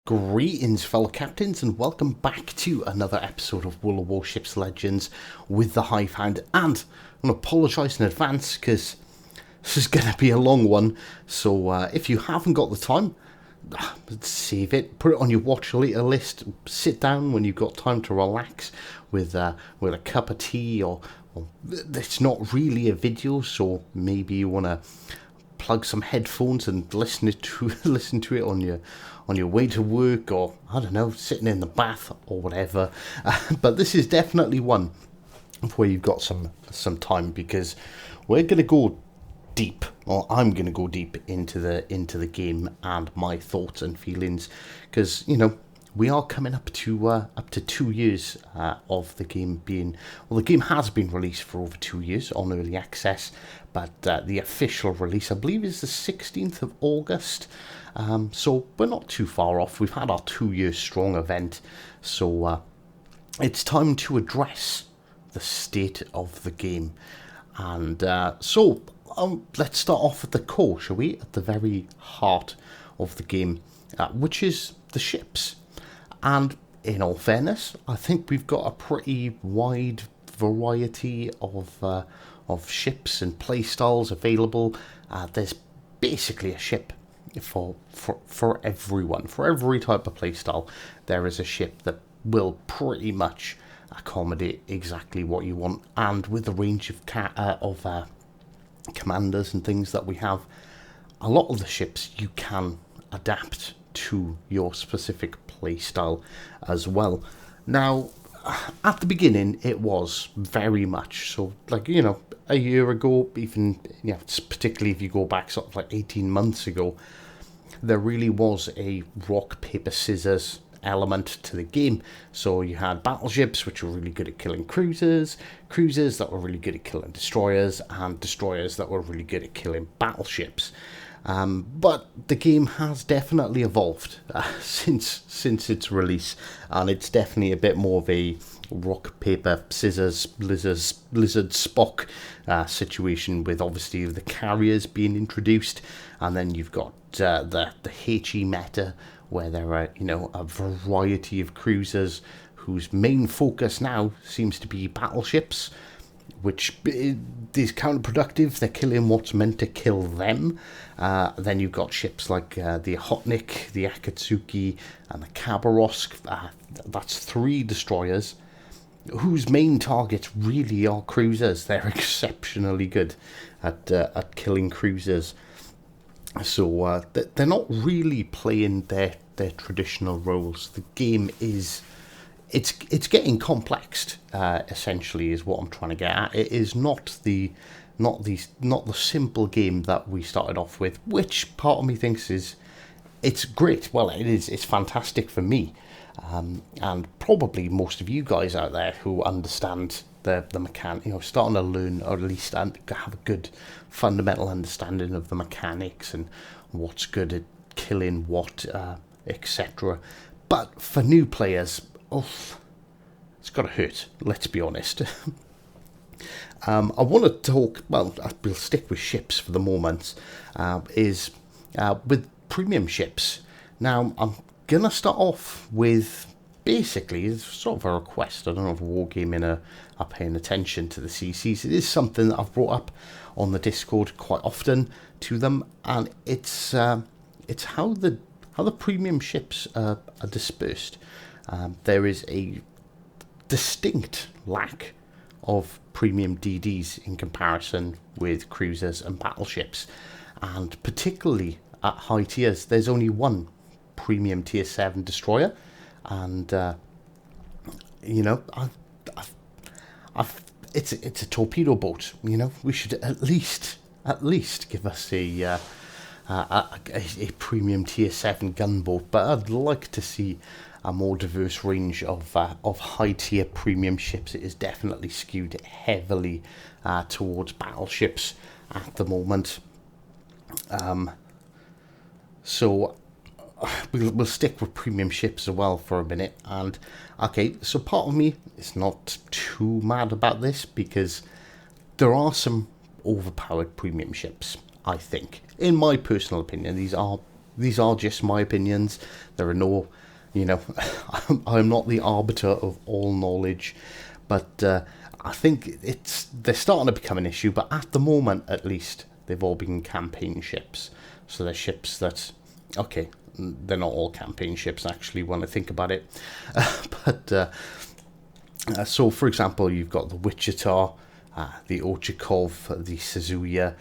Greetings, fellow captains, and welcome back to another episode of World of Warships Legends with the Hive Hound. And I'm going to apologise in advance because this is going to be a long one. So if you haven't got the time, save it, put it on your watch later list. Sit down when you've got time to relax with a cup of tea, or it's not really a video, so maybe you want to plug some headphones and listen to it on your way to work, or I don't know, sitting in the bath or whatever. But this is definitely one where you've got some time, because we're gonna go deep, or I'm gonna go deep into the game and my thoughts and feelings, because we are coming up to 2 years of the game being... Well, the game has been released for over 2 years on early access, but the official release, I believe, is the 16th of August. So we're not too far off. We've had our 2-year strong event, so it's time to address the state of the game. And so let's start off at the core, shall we? At the very heart of the game, which is the ships. And in all fairness, I think we've got a pretty wide variety of ships and playstyles available. There's basically a ship for everyone. For every type of playstyle, there is a ship that will pretty much accommodate exactly what you want. And with the range of commanders and things that we have, a lot of the ships you can adapt to your specific playstyle as well. Now, at the beginning, it was very much so, like, a year ago, even, particularly if you go back sort of like 18 months ago, there really was a rock, paper, scissors element to the game. So you had battleships, which were really good at killing cruisers, cruisers that were really good at killing destroyers, and destroyers that were really good at killing battleships. But the game has definitely evolved since its release, and it's definitely a bit more of a rock, paper, scissors, lizard, Spock situation, with obviously the carriers being introduced, and then you've got the HE meta, where there are a variety of cruisers whose main focus now seems to be battleships, which is counterproductive. They're killing what's meant to kill them. Then you've got ships like the Ochotnik, the Akatsuki, and the Khabarovsk. That's 3 destroyers whose main targets really are cruisers. They're exceptionally good at killing cruisers. So they're not really playing their traditional roles. The game is... It's getting complex, essentially, is what I'm trying to get at. It is not the simple game that we started off with, which part of me thinks it's great. Well, it is. It's fantastic for me, and probably most of you guys out there who understand the mechanic, starting to learn, or at least have a good fundamental understanding of the mechanics and what's good at killing what, etc. But for new players, it's got to hurt, let's be honest. I want to talk, well, we'll stick with ships for the moment, with premium ships. Now, I'm going to start off with, basically, it's sort of a request. I don't know if Wargaming are paying attention to the CCs. It is something that I've brought up on the Discord quite often to them, and it's how the premium ships are dispersed. There is a distinct lack of premium DDs in comparison with cruisers and battleships, and particularly at high tiers, there's only one premium tier 7 destroyer, and it's a torpedo boat. We should at least give us a premium tier 7 gunboat, but I'd like to see a more diverse range of high tier premium ships. It is definitely skewed heavily towards battleships at the moment. So we'll stick with premium ships as well for a minute. And okay, so part of me is not too mad about this, because there are some overpowered premium ships, I think. In my personal opinion, these are these are just my opinions. There are no, I'm not the arbiter of all knowledge, but I think they're starting to become an issue. But at the moment, at least, they've all been campaign ships. So they're ships that, okay, they're not all campaign ships actually when I think about it, but so for example, you've got the Wichita, the Ochakov, the Suzuya.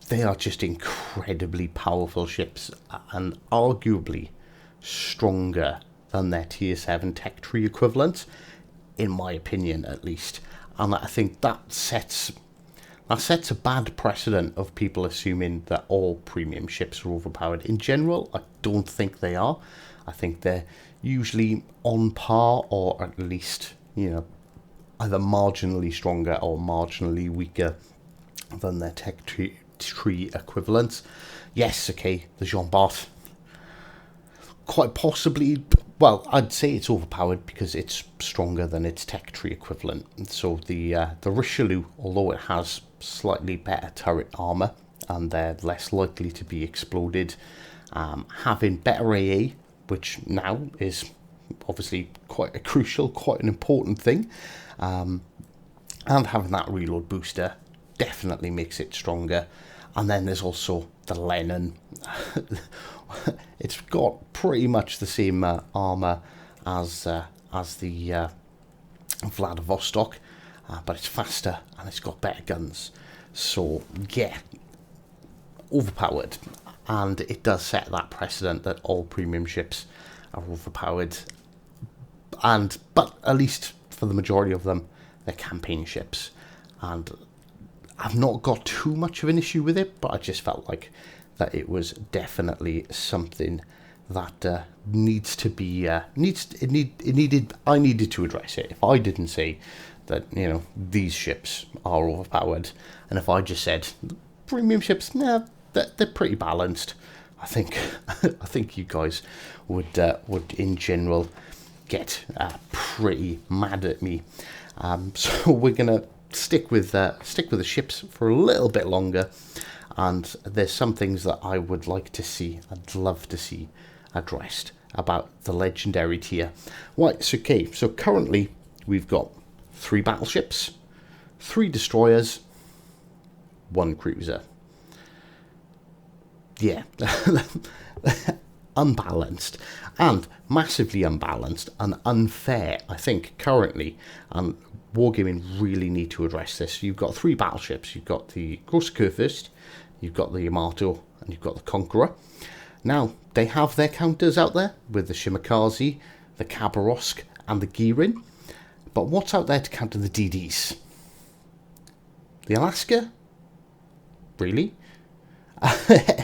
They are just incredibly powerful ships and arguably stronger than their tier 7 tech tree equivalent, in my opinion at least. And I think that sets a bad precedent of people assuming that all premium ships are overpowered. In general, I don't think they are. I think they're usually on par, or at least, either marginally stronger or marginally weaker than their tech tree equivalents. Yes, okay, the Jean Bart, quite possibly, well, I'd say it's overpowered because it's stronger than its tech tree equivalent. So the Richelieu, although it has slightly better turret armor and they're less likely to be exploded, having better AA, which now is obviously quite an important thing, and having that reload booster definitely makes it stronger. And then there's also the Lennon. It's got pretty much the same armor as the Vladivostok, but it's faster and it's got better guns. So yeah, overpowered, and it does set that precedent that all premium ships are overpowered. But at least for the majority of them, they're campaign ships, and I've not got too much of an issue with it. But I just felt like that it was definitely something that needs to be I needed to address it. If I didn't say that these ships are overpowered, and if I just said premium ships, they're pretty balanced, I think you guys would in general get pretty mad at me. So we're gonna stick with the ships for a little bit longer, and there's some things that I would like to see, I'd love to see addressed about the legendary tier. Right, so currently we've got 3 battleships, 3 destroyers, 1 cruiser. Yeah, unbalanced, and massively unbalanced and unfair, I think, currently. And Wargaming really need to address this. You've got 3 battleships. You've got the Grosse Kurfürst, you've got the Yamato, and you've got the Conqueror. Now, they have their counters out there with the Shimakaze, the Khabarovsk, and the Girin. But what's out there to counter the DDs? The Alaska? Really?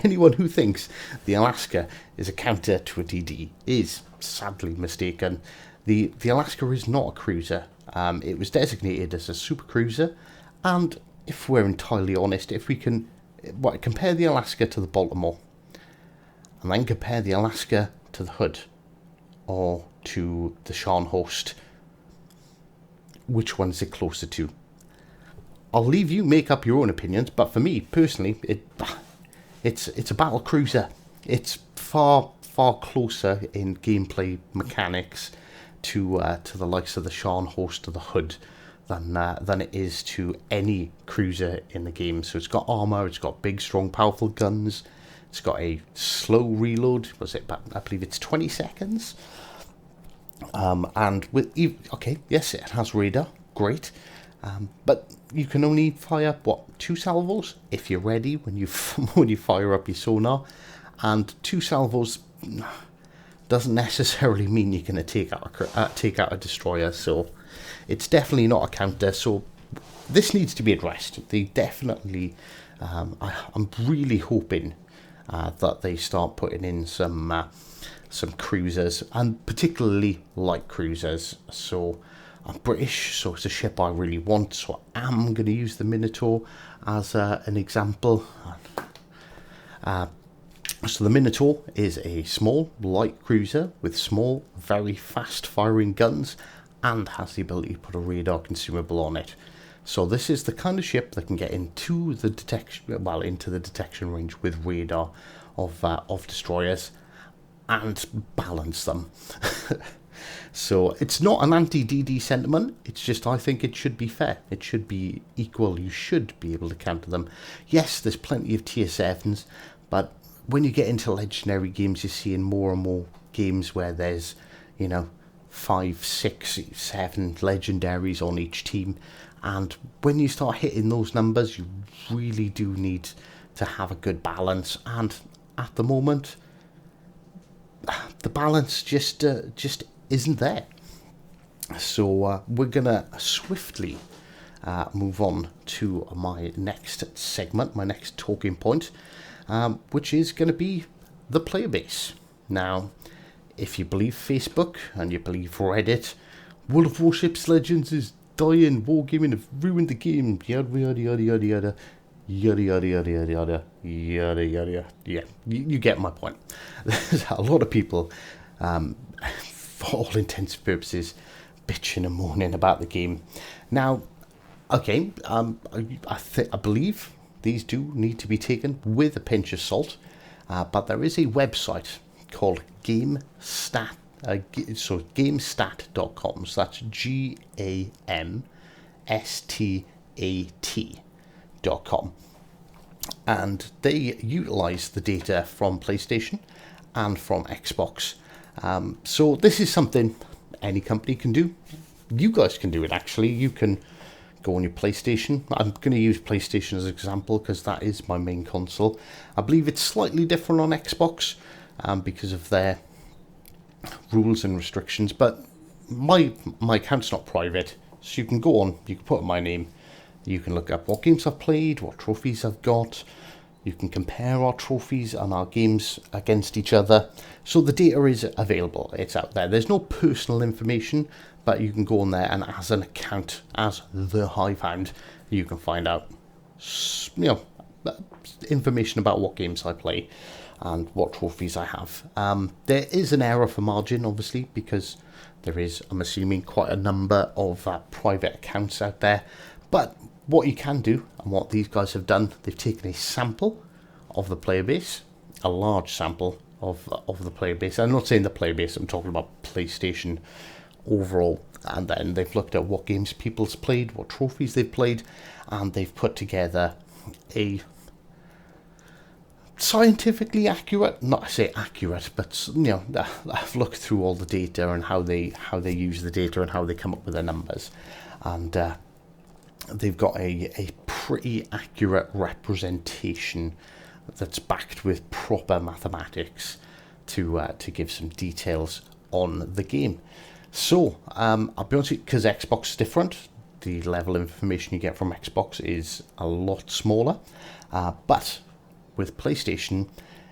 Anyone who thinks the Alaska is a counter to a DD is sadly mistaken. The Alaska is not a cruiser. It was designated as a super cruiser, and if we're entirely honest, if we can compare the Alaska to the Baltimore, and then compare the Alaska to the Hood or to the Scharnhorst, which one is it closer to? I'll leave you make up your own opinions, but for me personally, it's a battle cruiser. It's far closer in gameplay mechanics to the likes of the Scharnhorst or the Hood than it is to any cruiser in the game. So it's got armor, it's got big, strong, powerful guns. It's got a slow reload. I believe it's 20 seconds. And yes, it has radar. Great. But you can only fire 2 salvos if you're ready when you fire up your sonar, and 2 salvos doesn't necessarily mean you're going to take out a destroyer. So it's definitely not a counter. So this needs to be addressed. They definitely. I'm really hoping that they start putting in some cruisers, and particularly light cruisers. So I'm British, so it's a ship I really want, so I am going to use the Minotaur as an example. So the Minotaur is a small, light cruiser with small, very fast-firing guns, and has the ability to put a radar consumable on it. So this is the kind of ship that can get into the detection range with radar of destroyers and balance them. So it's not an anti-DD sentiment, it's just I think it should be fair. It should be equal. You should be able to counter them. Yes, there's plenty of tier 7s, but when you get into legendary games, you're seeing more and more games where there's, 5, 6, 7 legendaries on each team. And when you start hitting those numbers, you really do need to have a good balance. And at the moment, the balance just isn't there. So we're gonna swiftly move on to my next segment, my next talking point, which is going to be the player base. Now, if you believe Facebook and you believe Reddit, World of Warships Legends is dying, wargaming have ruined the game, yada yada yada yada yada yada yada yada yada yada yada yada. Yeah, you get my point. There's a lot of people, for all intents and purposes, bitching and moaning about the game. Now, okay, I believe these do need to be taken with a pinch of salt, but there is a website called GameStat. So GameStat.com. So that's GAMSTAT.com, and they utilize the data from PlayStation and from Xbox. So this is something any company can do. You guys can do it, actually. You can go on your PlayStation. I'm going to use PlayStation as an example because that is my main console. I believe it's slightly different on Xbox because of their rules and restrictions, but my account's not private, so you can go on, you can put in my name, you can look up what games I've played, what trophies I've got. You can compare our trophies and our games against each other. So the data is available. It's out there. There's no personal information, but you can go on there and as an account, as the Hivehound, you can find out, information about what games I play and what trophies I have. There is an error for margin, obviously, because there is, I'm assuming, quite a number of private accounts out there. But what you can do, and what these guys have done, they've taken a sample of the player base, a large sample of the player base. I'm not saying the player base, I'm talking about PlayStation overall. And then they've looked at what games people's played, what trophies they've played, and they've put together a scientifically accurate, not to say accurate, but I've looked through all the data and how they use the data and how they come up with their numbers, and they've got a pretty accurate representation that's backed with proper mathematics to give some details on the game. So I'll be honest with you, because Xbox is different, the level of information you get from Xbox is a lot smaller, but with PlayStation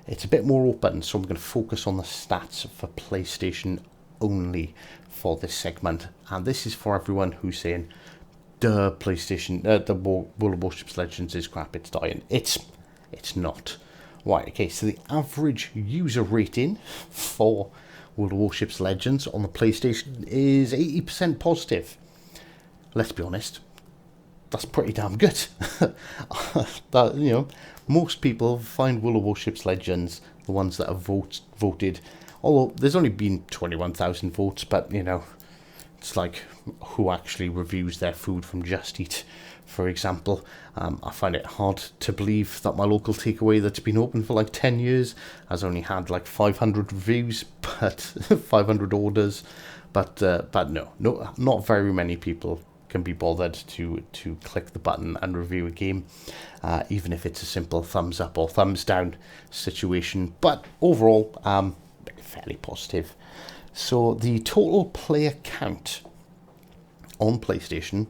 it's a bit more open, so I'm going to focus on the stats for PlayStation only for this segment. And this is for everyone who's saying PlayStation, the World of Warships Legends is crap, it's dying. It's not. Right, okay, so the average user rating for World of Warships Legends on the PlayStation is 80% positive. Let's be honest, that's pretty damn good. Most people find World of Warships Legends, the ones that have voted, although there's only been 21,000 votes, but it's like who actually reviews their food from Just Eat, for example. I find it hard to believe that my local takeaway that's been open for like 10 years has only had like 500 reviews, but 500 orders, but no, not very many people can be bothered to click the button and review a game, even if it's a simple thumbs up or thumbs down situation. But overall, fairly positive. So the total player count on PlayStation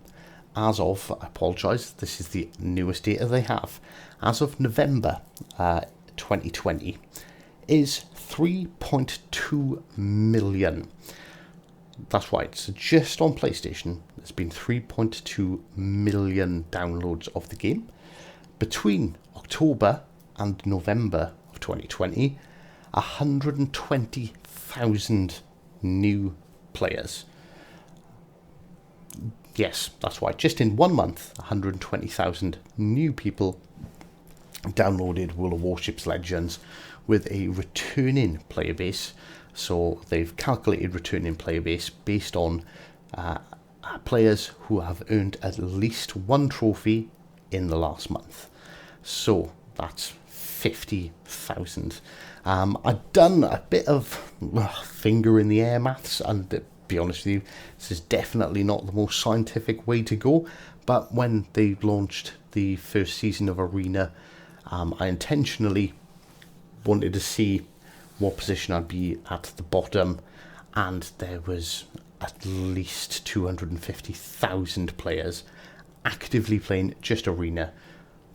as of, I apologise, this is the newest data they have, as of November 2020, is 3.2 million. That's right, so just on PlayStation, there's been 3.2 million downloads of the game. Between October and November of 2020, 120,000 new players. Yes, that's right. Just in 1 month, 120,000 new people downloaded World of Warships Legends, with a returning player base. So they've calculated returning player base based on players who have earned at least one trophy in the last month. So that's 50,000. I've done a bit of finger in the air maths, and to be honest with you, this is definitely not the most scientific way to go. But when they launched the first season of Arena, I intentionally wanted to see what position I'd be at the bottom, and there was at least 250,000 players actively playing just Arena.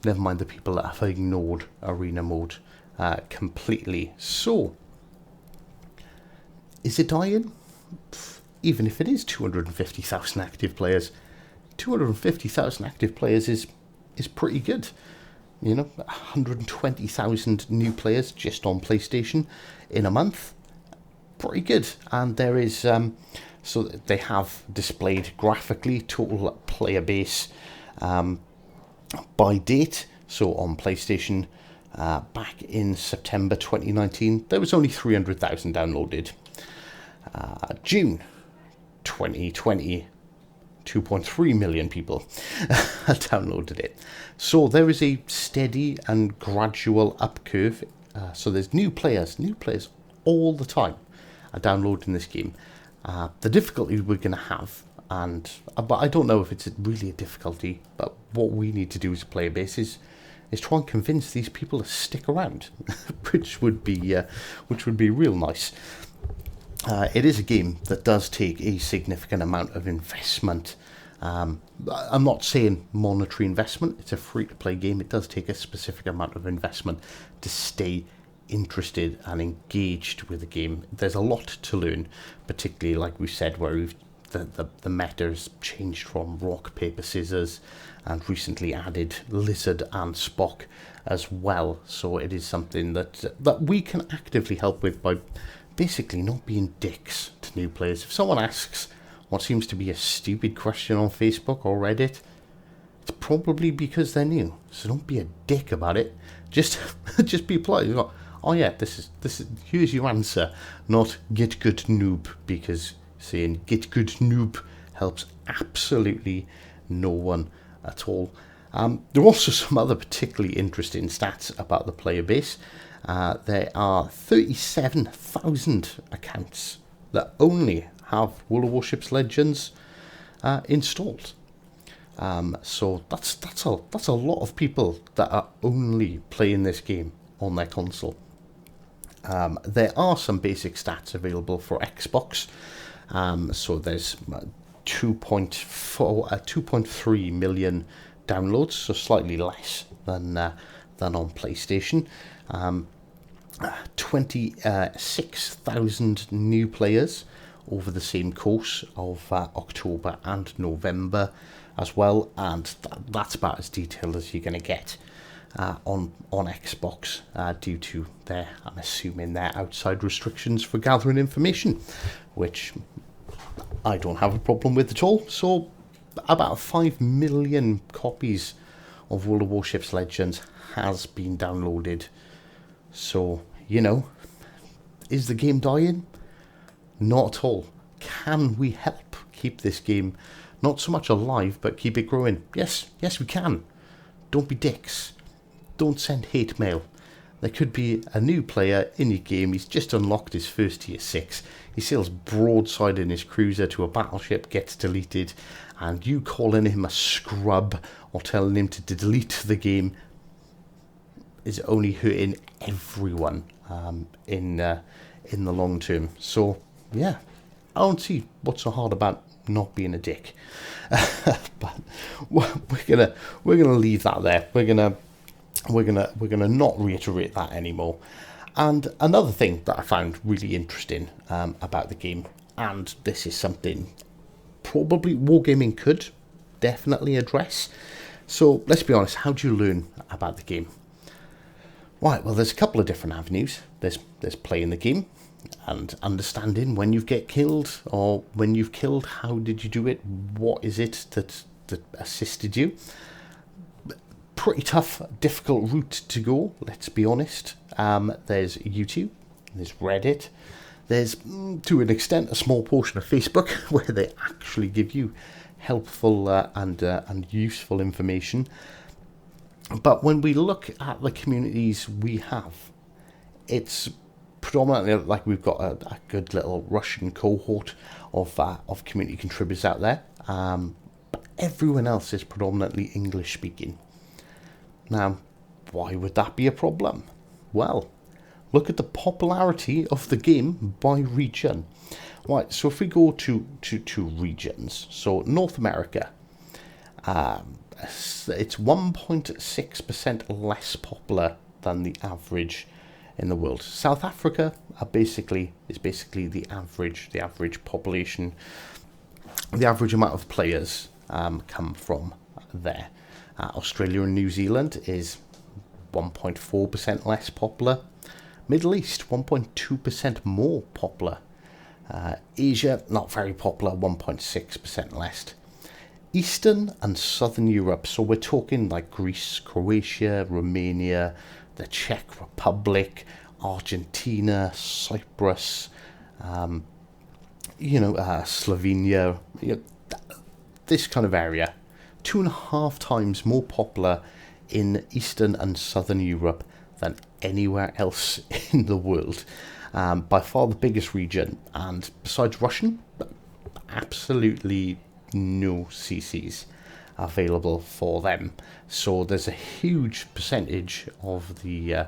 Never mind the people that have ignored Arena mode completely. So, is it dying? Even if it is 250,000 active players, 250,000 active players is pretty good. 120,000 new players just on PlayStation in a month. Pretty good. And there is, so they have displayed graphically total player base by date. So on PlayStation, back in September 2019, there was only 300,000 downloaded. June 2020, 2.3 million people downloaded it. So there is a steady and gradual up curve. So there's new players all the time are downloading this game. The difficulty we're going to have, but I don't know if it's really a difficulty, but what we need to do as a player base is try and convince these people to stick around, which would be real nice. It is a game that does take a significant amount of investment. I'm not saying monetary investment. It's a free-to-play game. It does take a specific amount of investment to stay interested and engaged with the game. There's a lot to learn, particularly like we said, where the meta's changed from rock, paper, scissors, and recently added lizard and Spock as well. So it is something that we can actively help with by basically not being dicks to new players. If someone asks what seems to be a stupid question on Facebook or Reddit, it's probably because they're new. So don't be a dick about it. Just be polite. You go, oh yeah, this is here's your answer, not get good noob, because saying get good noob helps absolutely no one at all. There are also some other particularly interesting stats about the player base. There are 37,000 accounts that only have World of Warships Legends installed. So that's a lot of people that are only playing this game on their console. There are some basic stats available for Xbox. So there's 2.3 million downloads, so slightly less than on PlayStation. 26,000 new players over the same course of October and November as well, and that's about as detailed as you're going to get on Xbox due to I'm assuming their outside restrictions for gathering information, which I don't have a problem with at all. So about 5 million copies of World of Warships Legends has been downloaded. So, is the game dying? Not at all. Can we help keep this game not so much alive, but keep it growing? Yes we can. Don't be dicks. Don't send hate mail. There could be a new player in your game. He's just unlocked his first tier 6. He sails broadside in his cruiser to a battleship, gets deleted, and you calling him a scrub or telling him to delete the game is only hurting everyone in the long term. So yeah, I don't see what's so hard about not being a dick. But we're gonna leave that there. We're gonna not reiterate that anymore. And another thing that I found really interesting about the game, and this is something probably Wargaming could definitely address. So let's be honest, how do you learn about the game? Right, well, there's a couple of different avenues. There's playing the game and understanding when you get killed, or when you've killed, how did you do it? What is it that assisted you? Pretty tough, difficult route to go, let's be honest. There's YouTube, there's Reddit, there's, to an extent, a small portion of Facebook where they actually give you helpful and useful information. But when we look at the communities we have, it's predominantly like we've got a good little Russian cohort of community contributors out there. But everyone else is predominantly English speaking. Now, why would that be a problem? Well, look at the popularity of the game by region. Right, so if we go to regions, so North America, it's 1.6% less popular than the average in the world. South Africa is basically the average population, the average amount of players come from there. Australia and New Zealand is 1.4% less popular. Middle East, 1.2% more popular. Asia, not very popular, 1.6% less. Eastern and Southern Europe, so we're talking like Greece, Croatia, Romania, the Czech Republic, Argentina, Cyprus, Slovenia, this kind of area, 2.5 times more popular in Eastern and Southern Europe than anywhere else in the world. By far the biggest region, and besides Russian, absolutely no CCs available for them. So there's a huge percentage of the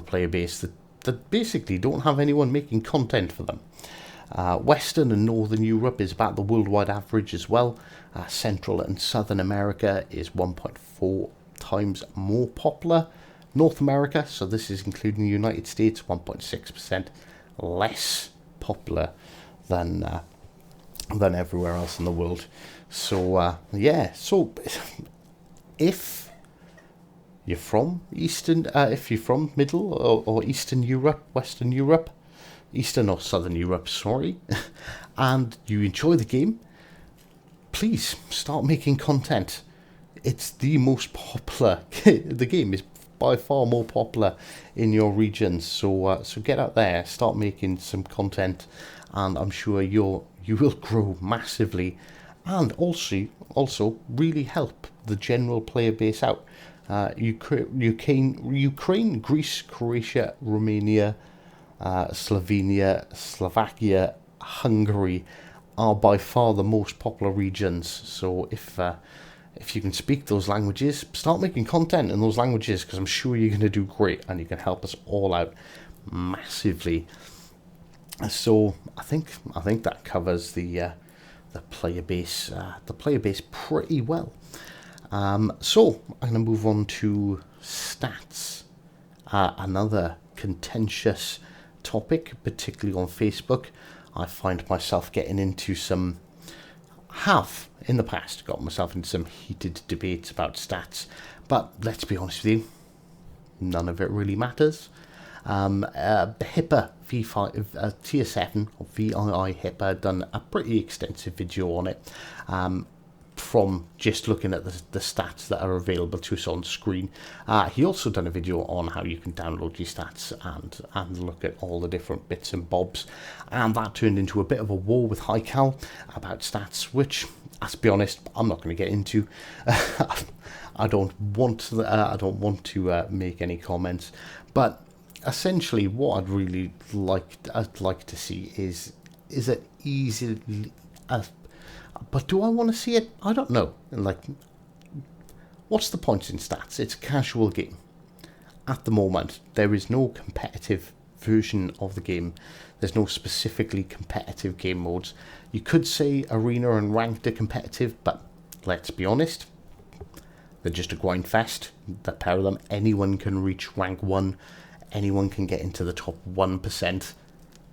player base that basically don't have anyone making content for them. Western and Northern Europe is about the worldwide average as well. Central and Southern America is 1.4 times more popular. North America, so this is including the United States, 1.6% less popular than everywhere else in the world. So so if you're from if you're from Middle or Eastern Europe, Western Europe, Eastern or Southern Europe, sorry, and you enjoy the game, please start making content. It's the most popular. The game is by far more popular in your regions. So get out there, start making some content, and I'm sure you will grow massively, and also really help the general player base out. Ukraine, Greece, Croatia, Romania, Slovenia, Slovakia, Hungary are by far the most popular regions. So if you can speak those languages, start making content in those languages, because I'm sure you're going to do great and you can help us all out massively. So I think that covers the player base pretty well. So I'm going to move on to stats, another contentious topic, particularly on Facebook. I find myself getting into some. Have in the past got myself into some heated debates about stats, but let's be honest with you, none of it really matters. HIPAA V5 Tier 7 or VII HIPAA done a pretty extensive video on it, from just looking at the stats that are available to us on screen. He also done a video on how you can download your stats and look at all the different bits and bobs, and that turned into a bit of a war with HiCal about stats, which, let's be honest, I'm not going to get into. I don't want to make any comments, but essentially what I'd really like to see is it easily. But do I want to see it? I don't know. Like, what's the point in stats? It's a casual game. At the moment, there is no competitive version of the game. There's no specifically competitive game modes. You could say Arena and Ranked are competitive, but let's be honest, they're just a grind fest. The pair of them, anyone can reach rank 1. Anyone can get into the top 1%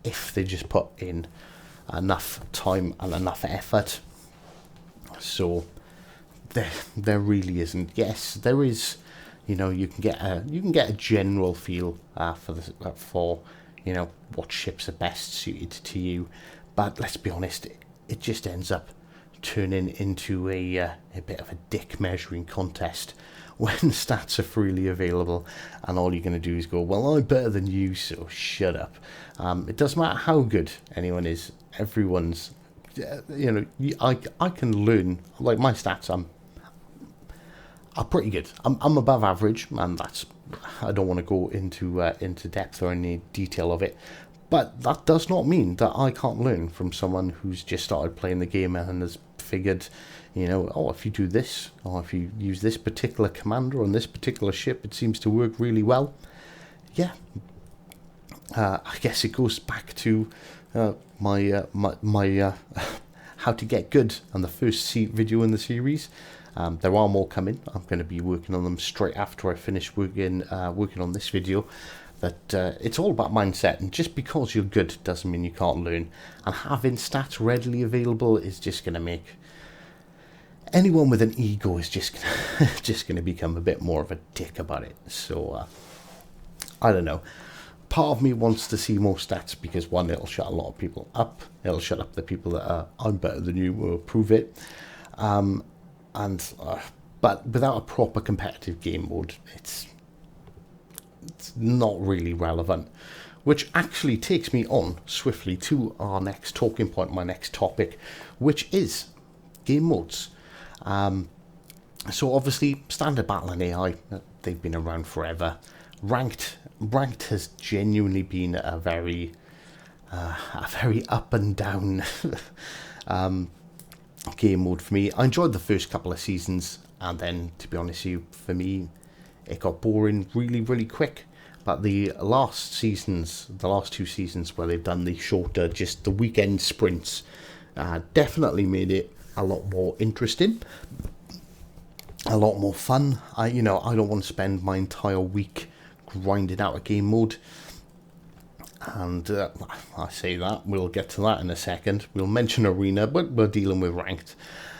if they just put in enough time and enough effort. So there really isn't. Yes, there is. You can get a general feel for what ships are best suited to you, but let's be honest, it just ends up turning into a bit of a dick measuring contest when stats are freely available, and all you're going to do is go, well, I'm better than you, so shut up. It doesn't matter how good anyone is. Everyone's, I can learn. Like my stats, are pretty good. I'm above average, and I don't want to go into depth or any detail of it. But that does not mean that I can't learn from someone who's just started playing the game and has figured, if you do this, or if you use this particular commander on this particular ship, it seems to work really well. Yeah. I guess it goes back to my how to get good on the first video in the series. There are more coming. I'm going to be working on them straight after I finish working on this video. That it's all about mindset, and just because you're good doesn't mean you can't learn. And having stats readily available is just going to make anyone with an ego is just going to become a bit more of a dick about it. So I don't know. Part of me wants to see more stats because, one, it'll shut a lot of people up. It'll shut up the people that are, I'm better than you, will prove it. But without a proper competitive game mode, it's not really relevant. Which actually takes me on swiftly to our next talking point, my next topic, which is game modes. So obviously, standard battle and AI, they've been around forever. Ranked has genuinely been a very up and down game mode for me. I enjoyed the first couple of seasons, and then, to be honest with you, for me, it got boring really, really quick. But the last two seasons where they've done the shorter, just the weekend sprints, definitely made it a lot more interesting, a lot more fun. I don't want to spend my entire week grinding out a game mode. And I say that, we'll get to that in a second. We'll mention Arena, but we're dealing with Ranked.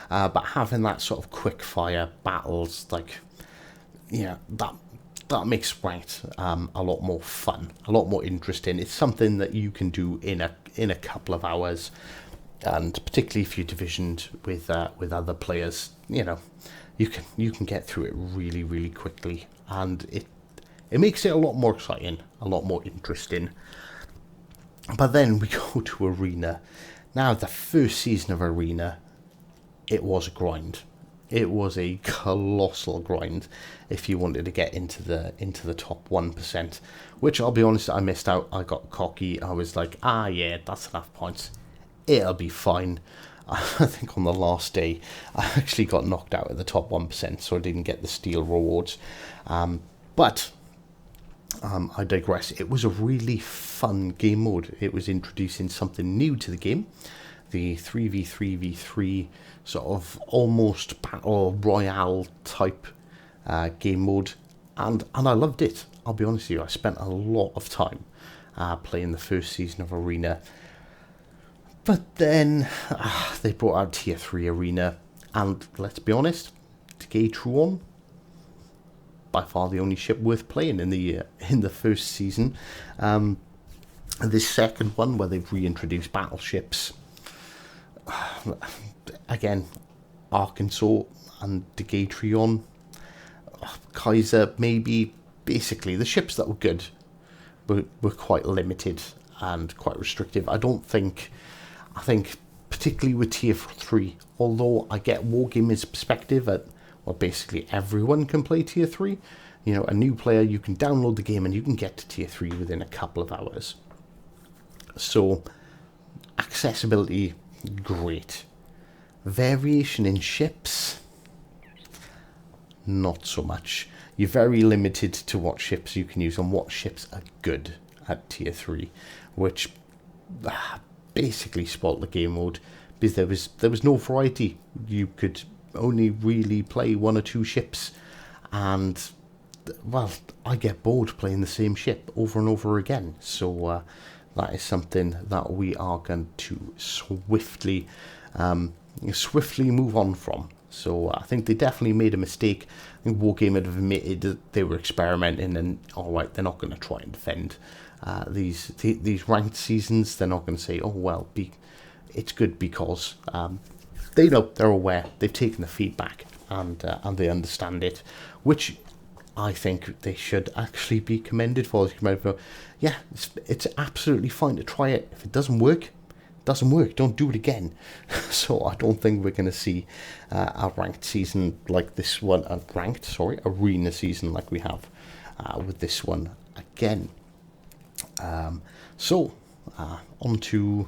But having that sort of quick fire battles, that makes Ranked a lot more fun, a lot more interesting. It's something that you can do in a couple of hours, and particularly if you're divisioned with other players, you can get through it really, really quickly, and it makes it a lot more exciting, a lot more interesting. But then we go to Arena. Now, the first season of Arena, it was a grind. It was a colossal grind if you wanted to get into the top 1%, which, I'll be honest, I missed out. I got cocky. I was like, yeah, that's enough points. It'll be fine. I think on the last day, I actually got knocked out at the top 1%, so I didn't get the steel rewards. But I digress. It was a really fun game mode. It was introducing something new to the game, the 3v3v3 sort of almost battle royale type game mode, and I loved it. I'll be honest with you, I spent a lot of time playing the first season of Arena, but then they brought out Tier 3 Arena, and let's be honest, Truon, by far the only ship worth playing in the first season. This second one, where they've reintroduced battleships, again, Arkansas and Trion, Kaiser, maybe. Basically, the ships that were good were quite limited and quite restrictive. I think particularly with Tier 3, although I get Wargaming's perspective at, well, basically everyone can play Tier 3. A new player, you can download the game and you can get to Tier 3 within a couple of hours. So, accessibility, great. Variation in ships, not so much. You're very limited to what ships you can use and what ships are good at Tier 3, which basically spoiled the game mode, because there was no variety. You could only really play one or two ships, and, well, I get bored playing the same ship over and over again. So that is something that we are going to swiftly move on from. So I think they definitely made a mistake. I think Wargaming have admitted that they were experimenting, and alright, they're not going to try and defend these ranked seasons. They're not going to say, oh well, it's good because they know, they're aware, they've taken the feedback. and they understand it, which I think they should actually be commended for. Yeah, it's absolutely fine to try it. If it doesn't work, doesn't work. Don't do it again. So I don't think we're going to see a ranked season like this one, arena season like we have with this one again. So on to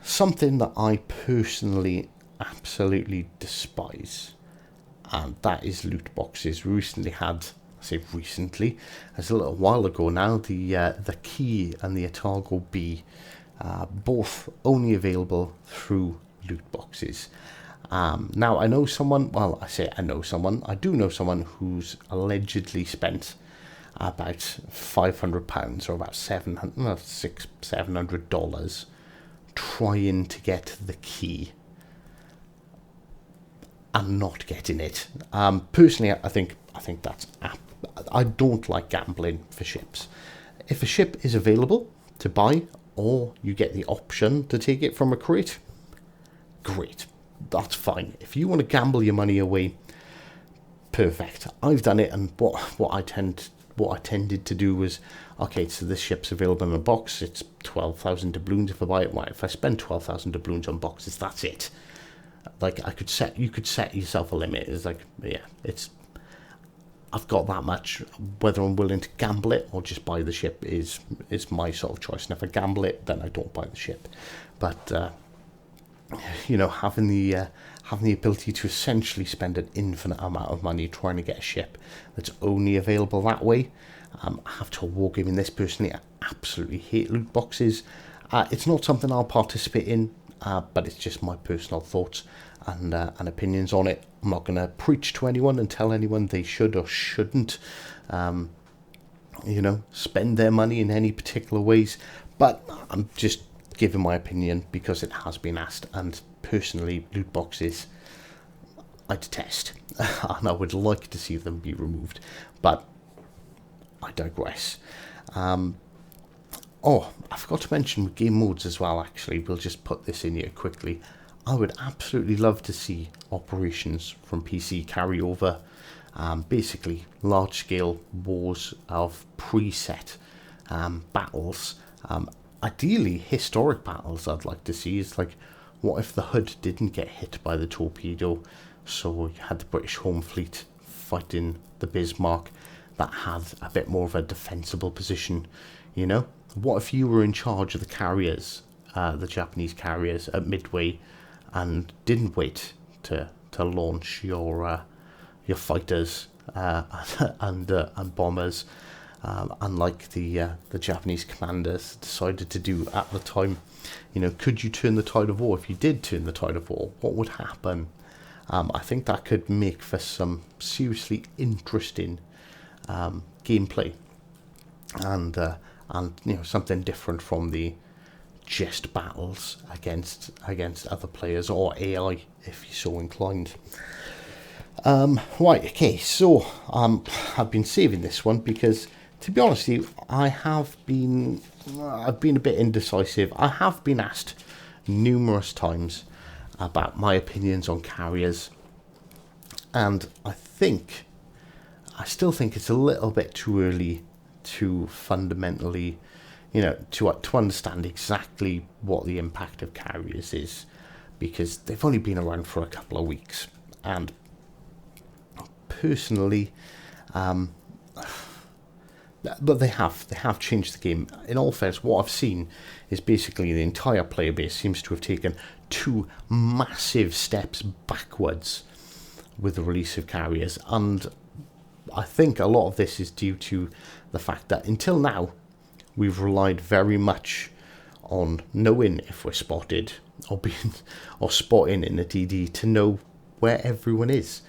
something that I personally absolutely despise, and that is loot boxes. We recently had, I say recently, it's a little while ago now, the Key and the Otago B, both only available through loot boxes. Now I know someone, I do know someone who's allegedly spent about £500 or about $700 trying to get the Key and not getting it. Personally, I think that's. I don't like gambling for ships. If a ship is available to buy, or you get the option to take it from a crate, great, that's fine. If you want to gamble your money away, perfect. I've done it, and what I tended to do was, okay, so this ship's available in a box. It's 12,000 doubloons if I buy it. Right, if I spend 12,000 doubloons on boxes, that's it. Like you could set yourself a limit. It's like, yeah, I've got that much. Whether I'm willing to gamble it or just buy the ship is my sort of choice. And if I gamble it, then I don't buy the ship. But having the ability to essentially spend an infinite amount of money trying to get a ship that's only available that way. I have to wargaming this personally. I absolutely hate loot boxes. It's not something I'll participate in. But it's just my personal thoughts and opinions on it. I'm not going to preach to anyone and tell anyone they should or shouldn't, spend their money in any particular ways. But I'm just giving my opinion because it has been asked. And personally, loot boxes, I detest. And I would like to see them be removed. But I digress. Oh, I forgot to mention game modes as well, actually. We'll just put this in here quickly. I would absolutely love to see operations from PC carry over. Basically, large-scale wars of preset battles. Ideally, historic battles I'd like to see. Is like, what if the Hood didn't get hit by the torpedo? So you had the British Home Fleet fighting the Bismarck that had a bit more of a defensible position, What if you were in charge of the carriers, the Japanese carriers at Midway, and didn't wait to launch your fighters and bombers, unlike the Japanese commanders decided to do at the time? Could you turn the tide of war? If you did turn the tide of war, what would happen? I think that could make for some seriously interesting gameplay, and something different from the just battles against other players or AI, if you're so inclined. Right, okay, so I've been saving this one because, to be honest with you, I've been a bit indecisive. I have been asked numerous times about my opinions on carriers, and I still think it's a little bit too early to fundamentally, to understand exactly what the impact of carriers is, because they've only been around for a couple of weeks. And personally, but they have changed the game. In all fairness, what I've seen is basically the entire player base seems to have taken 2 massive steps backwards with the release of carriers, and I think a lot of this is due to the fact that until now we've relied very much on knowing if we're spotted or spotting in a DD to know where everyone is.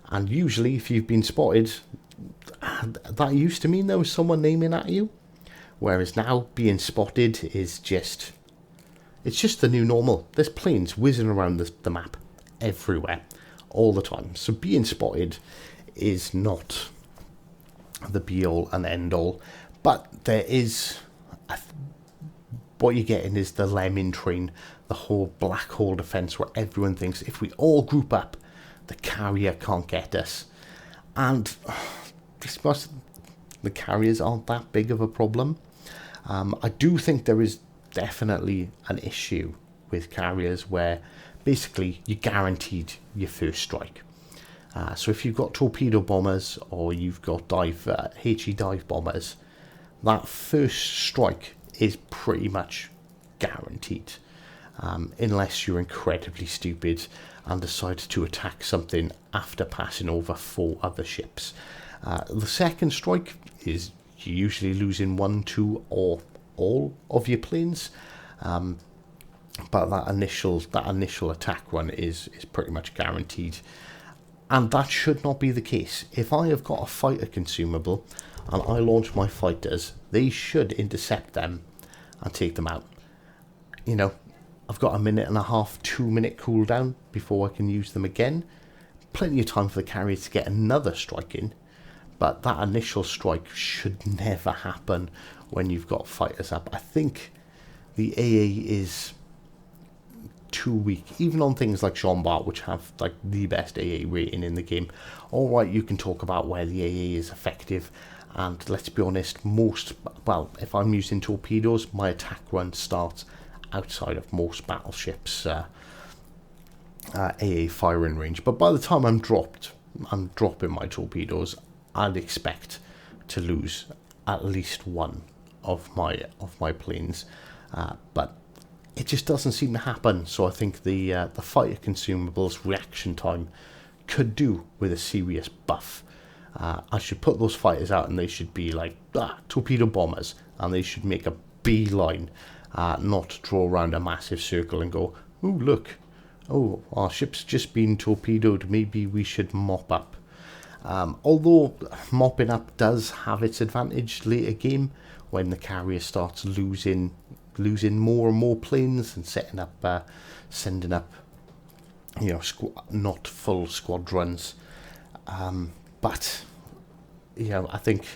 And usually if you've been spotted, that used to mean there was someone aiming at you, whereas now being spotted is just the new normal. There's planes whizzing around the map everywhere all the time, so being spotted is not the be-all and end-all. But there is what you're getting is the lemming train, the whole black hole defense, where everyone thinks if we all group up, the carrier can't get us. And the carriers aren't that big of a problem. I do think there is definitely an issue with carriers where basically you're guaranteed your first strike. So if you've got torpedo bombers or you've got HE dive bombers, that first strike is pretty much guaranteed, unless you're incredibly stupid and decide to attack something after passing over 4 other ships. The second strike is you're usually losing 1, 2 or all of your planes, but that initial attack run is pretty much guaranteed. And that should not be the case. If I have got a fighter consumable and I launch my fighters, they should intercept them and take them out. You know, I've got a 1.5 minute, 2 minute cooldown before I can use them again. Plenty of time for the carrier to get another strike in, but that initial strike should never happen when you've got fighters up. I think the AA is too weak, even on things like Jean Bart, which have like the best AA rating in the game. All right, you can talk about where the AA is effective, and let's be honest, if I'm using torpedoes, my attack run starts outside of most battleships' AA firing range. But by the time I'm dropping my torpedoes, I'd expect to lose at least one of my planes, but it just doesn't seem to happen. So I think the fighter consumables reaction time could do with a serious buff. I should put those fighters out and they should be like torpedo bombers, and they should make a beeline, not draw around a massive circle and go, oh look, oh our ship's just been torpedoed, maybe we should mop up. Although mopping up does have its advantage later game when the carrier starts losing more and more planes and sending up, you know, not full squadrons. But you know, I think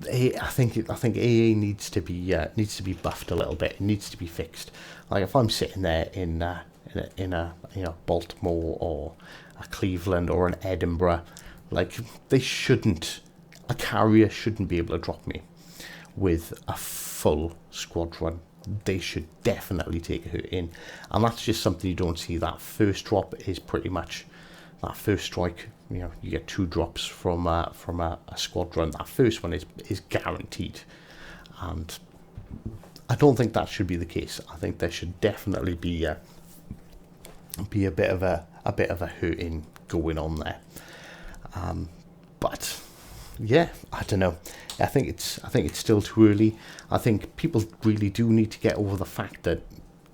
AA needs to be buffed a little bit. It needs to be fixed. Like if I'm sitting there in a Baltimore or a Cleveland or an Edinburgh, like a carrier shouldn't be able to drop me with a full squadron. They should definitely take a hit in, and that's just something you don't see. That first drop is pretty much that first strike. You know, you get 2 drops from a squadron. That first one is guaranteed, and I don't think that should be the case. I think there should definitely be a bit of a hurting going on there. But yeah, I don't know. I think it's still too early. I think people really do need to get over the fact that,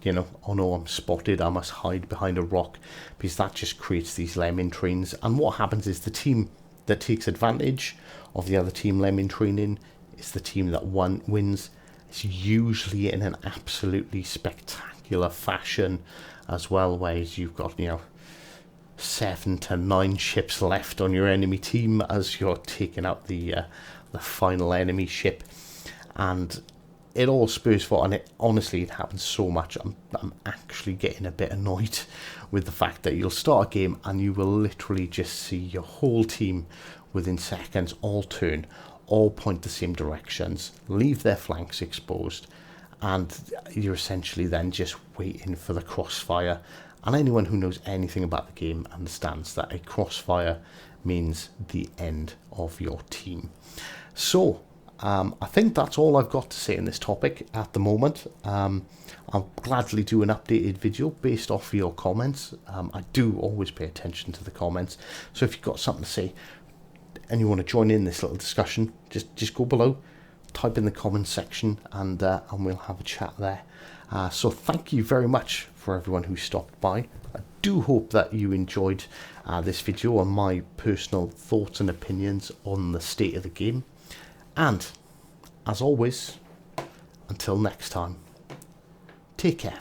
you know, oh no, I'm spotted, I must hide behind a rock, because that just creates these lemming trains. And what happens is the team that takes advantage of the other team lemming training is the team that wins. It's usually in an absolutely spectacular fashion as well, whereas you've got, you know, 7 to 9 ships left on your enemy team as you're taking out the final enemy ship, and it all spurs for. And it happens so much. I'm actually getting a bit annoyed with the fact that you'll start a game and you will literally just see your whole team within seconds all turn, all point the same directions, leave their flanks exposed, and you're essentially then just waiting for the crossfire. And anyone who knows anything about the game understands that a crossfire means the end of your team. So I think that's all I've got to say on this topic at the moment. I'll gladly do an updated video based off of your comments. I do always pay attention to the comments, so if you've got something to say and you want to join in this little discussion, just go below, type in the comments section, and we'll have a chat there. So thank you very much for everyone who stopped by. I do hope that you enjoyed this video on my personal thoughts and opinions on the state of the game. And as always, until next time, take care.